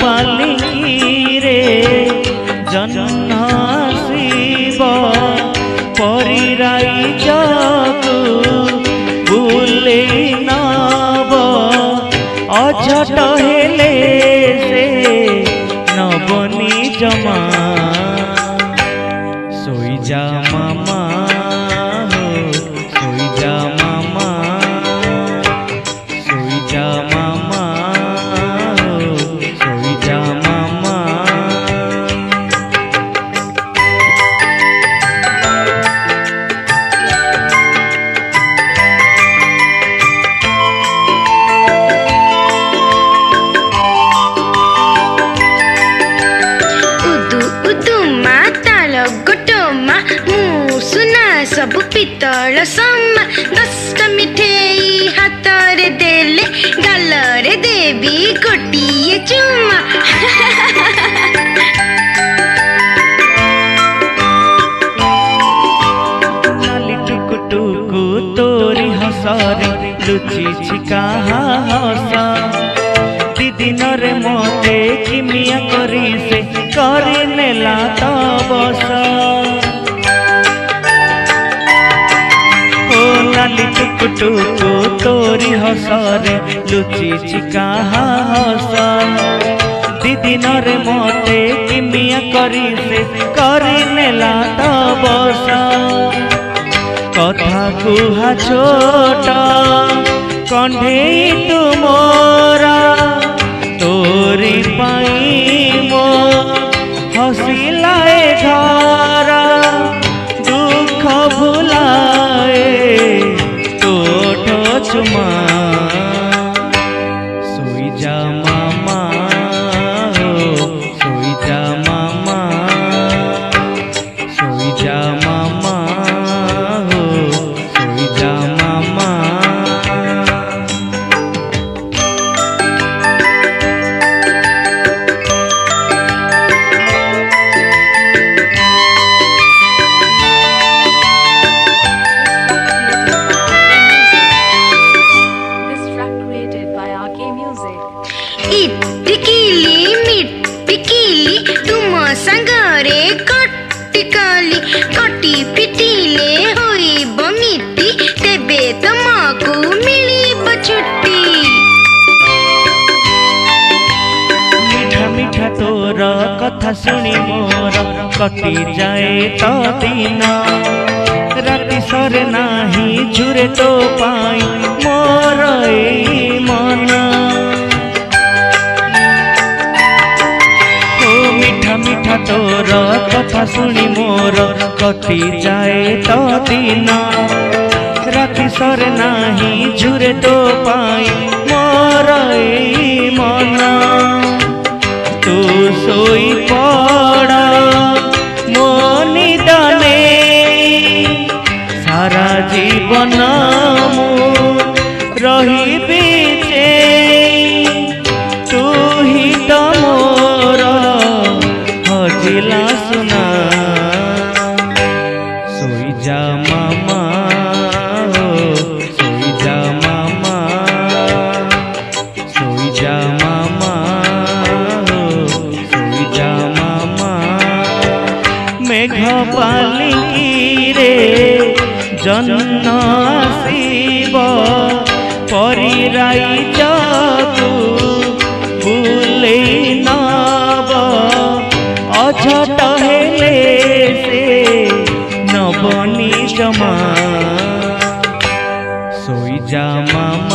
पालिकी रे जन्म शिव परिराई जगु बुले नब अझट हेले से नबनी जमा सोई जा मामा हो सोई जा मामा सोई जा मामा हो सोई जा मामा। सबु पितल सम्मा 10टा मिठेई हातरे देले गालरे देवी गोटिए चुम्मा। नाली टुकु टुकु तोरी हसरे लुचि छिका हस दीदिन रे मते किमिया करी से करी नेला तबस नाली टुकु टुकु तोरी हसरे लुचि छिका हस दीदिन रे मते किमिया करी से करी नेला तबस कथा कुहा छोट कंढेई तुमरा तोरी पाई मो हसिलाए घरा दुख भुलाए तोठ चुमा सोई जा मामा हो सोई जा मामा सोई जा मामा हो सोई जा मामा। इटकिली मिटकिली तुम संगरे कटिकली कटी पिटिले होइब मिटी तेबे तुमको मिलिब छुट्टी। मीठा मीठा तोर कथा सुनी मोर कटी जाए तो दिन राति सरे नाही झुरे तो पाई मोर ए मन मीठा मीठा तोर कथा सुनी मोर कटी जाए तो दिन राति सरे नाही झुरे तो पाई मोर ए मन तू सोई पड़ मो निदने सारा जीवन मु रहिबी जे तू ही तो मोर हजिला सुना सोई जा मामा हो सोई जा मामा सोई जा मामा हो सोई जा मामा। मेघ पालिकी रे जन्म शिव परिराई जगु बुले नब अझट हेले से नबनी जमा सोई जा मामा।